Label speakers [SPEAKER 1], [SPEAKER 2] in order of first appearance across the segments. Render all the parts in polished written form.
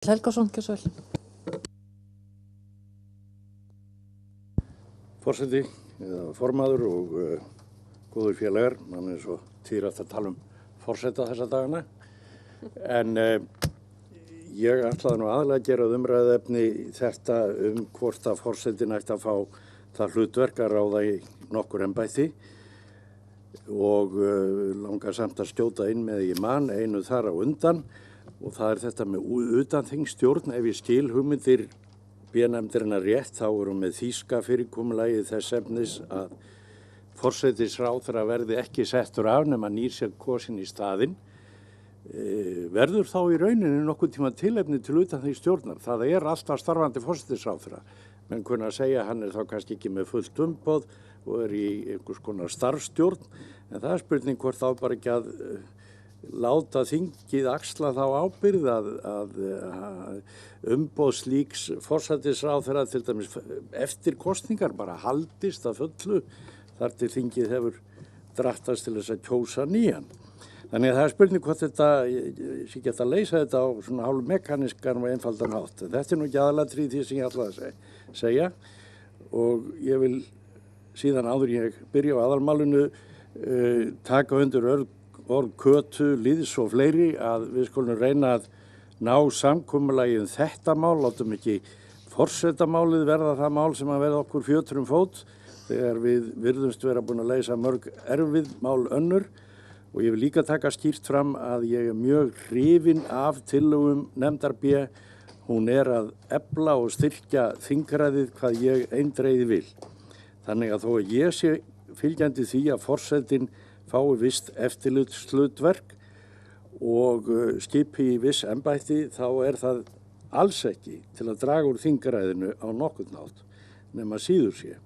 [SPEAKER 1] Helgason, gjör svo vel.
[SPEAKER 2] Forseti, formaður og góður félagar, mann er svo tíðrætt að tala forseta þessa dagana, en ég ætlaði nú aðalega að gera umræðuefni þetta hvort að forsetin ætti að fá það hlutverk að ráða í nokkur embætti og langar samt að skjóta inn með ég man einu þar á undan og það er þetta með utanþingsstjórn. Ef ég skil hugmyndir B-nefndarinnar rétt, þá erum með þýska fyrirkomulagið þess efnis að forsætisráðherra verði ekki settur af nema nýr sér kosinn í staðinn. Verður þá í rauninni nokkuð tíma tilefni til utanþingsstjórnar. Það er alltaf starfandi forsætisráðherra. Menn kunna að segja að hann er þá kannski ekki með fullt umboð og er í einhvers konar starfsstjórn, en það er spurning hvort þá bara ekki að láta þingið axla þá ábyrgð að umboð slíks forsætisráðherra til dæmis eftir kosningar bara haldist að fullu þar til þingið hefur drattast til þess að kjósa nýjan. Þannig að það er spurning hvort þetta sé geta að leysa þetta á svona hálf mekanískan og einfaldan hátt. Þetta er nú ekki aðalatrið því sem ég ætlaði að segja og ég vil síðan áður ég byrja á aðalmálinu taka undir orð Kötu, Lýðs og fleiri að við skulum reyna að ná samkomulagi þetta mál, látum ekki forsetamálið verða það mál sem að verða okkur fjötur fót þegar við virðumst vera búin að leysa mörg erfið mál önnur og ég vil líka taka skýrt fram að ég er mjög hrifinn af tillögum nefndar B. Hún er að efla og styrkja þingræðið hvað ég eindreiði vil. Þannig að þó að ég sé fylgjandi því að forsetinn fái visst eftirlitshlutverk og skipi í viss embætti, þá er það alls ekki til að draga úr þingræðinu á nokkurn hátt nema síður sé.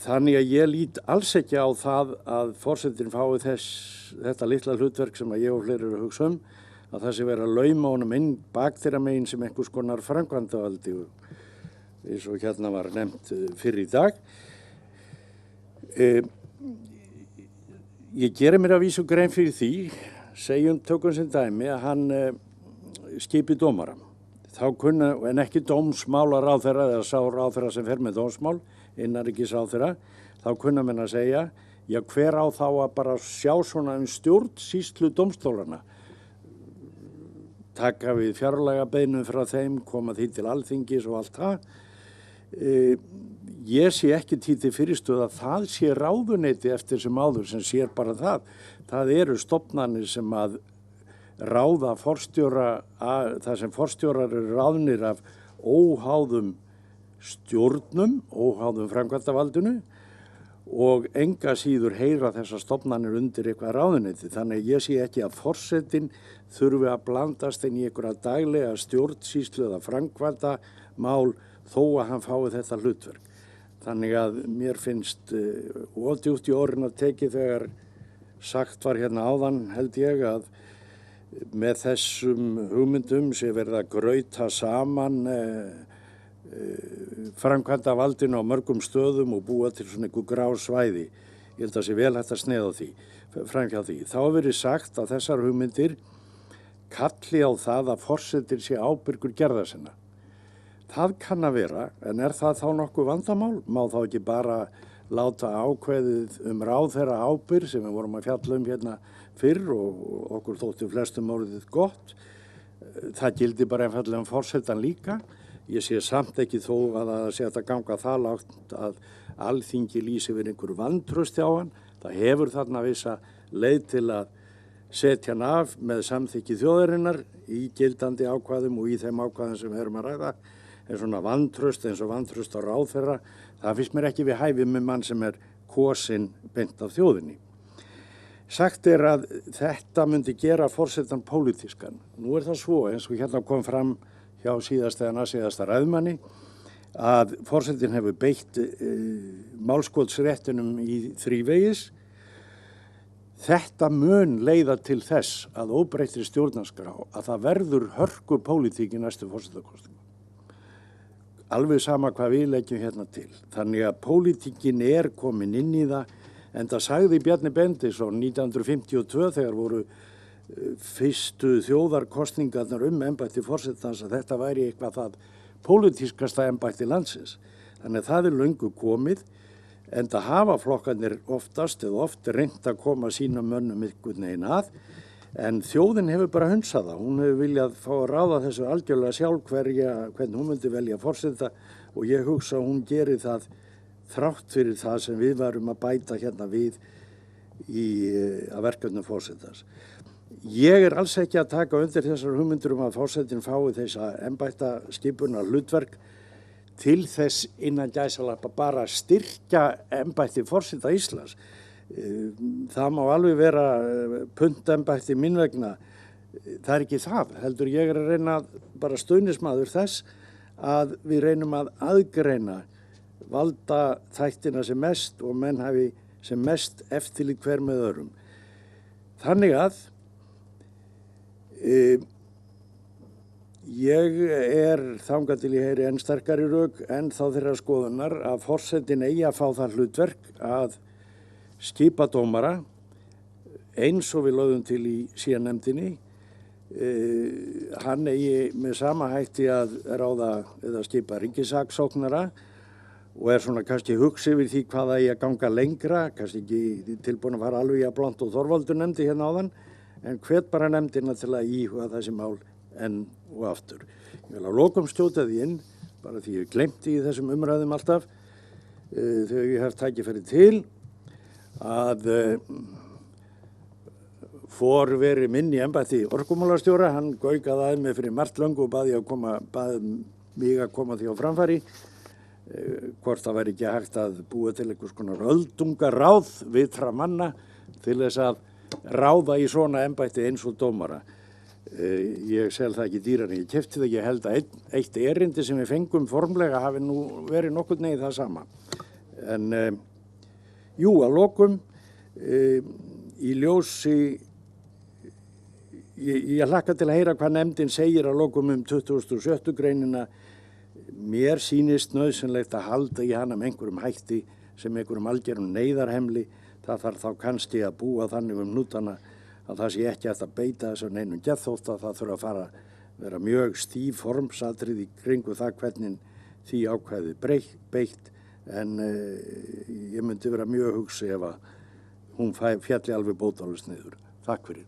[SPEAKER 2] Þannig að ég lít alls ekki á það að forsetinn fái þetta litla hlutverk sem að ég og fleiri eru að hugsa að það sé vera að lauma honum inn bak þeirra megin sem einhvers konar framkvæmdavaldi eins og hérna var nefnt fyrr í dag. Ég geri mér að vísu grein fyrir því, segjum tökum sem dæmi að hann skipi dómara. Þá kunna, en ekki dómsmálaráðherra eða sá ráðherra sem fer með dómsmál, innanríkisráðherra, þá kunna menn að segja, já hver á þá að bara sjá svona stjórnsýslu dómstólana. Taka við fjárlagabeiðnum frá þeim, koma því til Alþingis og allt það. Ég sé ekki til fyrirstöð að það sé ráðuneyti eftir sem áður sem sér bara það. Það eru stofnanir sem að ráða forstjóra, það sem forstjórar eru ráðnir af óháðum stjórnum, óháðum framkvæmdavaldinu og enga síður heyra þessar stofnanir undir eitthvað ráðuneyti. Þannig að ég sé ekki að forsetinn þurfi að blandast inn í einhverja daglega stjórnsýslu eða framkvæmdamál þó að hann fái þetta hlutverk. Þannig að mér finnst ódjúpt í orðin að teki þegar sagt var hérna áðan held ég að með þessum hugmyndum sé verið að grauta saman framkvæmdavaldinu á mörgum stöðum og búa til svona einhver grá svæði. Ég held að sé vel hægt að sneiða því, framhjá því. Þá hefur verið sagt að þessar hugmyndir kalli á það að forsetir sé ábyrgur gerða sinna. Það kann að vera, en er það þá nokkuð vandamál? Má þá ekki bara láta ákveðið ráðherra ábyrgð sem við vorum að fjalla hérna fyrr og okkur þótti flestum orðið gott. Það gildi bara einfallega forsetan líka. Ég sé samt ekki þó að það sé að ganga það lágt að Alþingi lýsi við einhver vantraust hjá hann. Það hefur þarna vissa leið til að setja hann af með samþykki þjóðarinnar í gildandi ákvæðum og í þeim ákvæðum sem við erum að ræða. En svona vantraust eins og vantraust á ráðherra, það finnst mér ekki við hæfi með mann sem er kosinn beint af þjóðinni. Sagt er að þetta myndi gera forsetan pólitískan. Nú er það svo, eins og hérna kom fram hjá síðasta ræðmanni, að forsetin hefur beitt málskotsréttinum í þrívegis. Þetta mun leiða til þess að óbreyttri stjórnarskrá að það verður hörku pólitík í næstu forsetakosningu. Alveg sama hvað við leggjum hérna til. Þannig að pólitíkin er komin inn í það, en það sagði Bjarni Bendisson 1952 þegar voru fyrstu þjóðarkosningarnar embætti forsetans að þetta væri eitthvað það pólitískasta embætti landsins. Þannig að það löngu komið, enda hafa flokkarnir oftast eða oft reynt að koma sínum mönnum einhvern veginn að, en þjóðin hefur bara hunsað það. Hún hefur viljað fá að ráða þessu algjörlega sjálf hvernig hún myndi velja forseta og ég hugsa að hún geri það þrátt fyrir það sem við varum að bæta hérna við að verkefnum forsetans. Ég alls ekki að taka undir þessar hugmyndir að forsetinn fái þessa embættaskipunar hlutverk til þess innan gæsalappa bara að styrkja embætti forseta Íslands. Það má alveg vera puntembætti mín vegna. Það ekki það. Heldur ég að reyna bara stuðningsmaður þess að við reynum að aðgreina valda þættina sem mest og menn hafi sem mest eftirlit hver með öðrum. Þannig að ég þangað til ég heyri enn sterkari rök en þá þeirra skoðunar að forsetinn eigi að fá það hlutverk að skipa dómara eins og við lögðum til í síðanefndinni. Hann eigi með sama hætti að ráða eða skipa ríkissaksóknara og svona kannski hugsa yfir því hvað eigi að ganga lengra, kannski ekki tilbúin að fara alveg að Blond og Þorvaldur nefndi hérna áðan, en hvet bara nefndina til að íhuga þessi mál enn og aftur. Ég vil að lokum skjóta því inn, bara því ég glemti í þessum umræðum alltaf, þegar ég hef tækifæri til, að forveri minn í embætti orkumálastjóra, hann gaukaði að mig fyrir margt löngu og baði mig að koma því á framfæri, hvort það væri ekki hægt að búa til einhvers konar öldungaráð vitra manna til þess að ráða í svona embætti eins og dómara. Ég sel það ekki dýrar en ég keypti það. Ég held að eitt erindi sem við fengum formlega hafi nú verið nokkurn veginn það sama. En að lokum í ljósi ég hlakka til að heyra hvað nefndin segir að lokum 27. greinina. Mér sýnist nauðsynlegt að halda í hana með einhverjum hætti sem einhverjum algerum neyðarhemli. Það þarf þá kannski að búa þannig hnútana að það sé ekki hægt að beita þessu neinum geðþótt að það þurfa að vera mjög stíf formsatrið í kringu það hvernig því ákvæði beitt en ég myndi vera mjög hugsi ef að hún fjalli alveg bótalaust niður. Takk fyrir.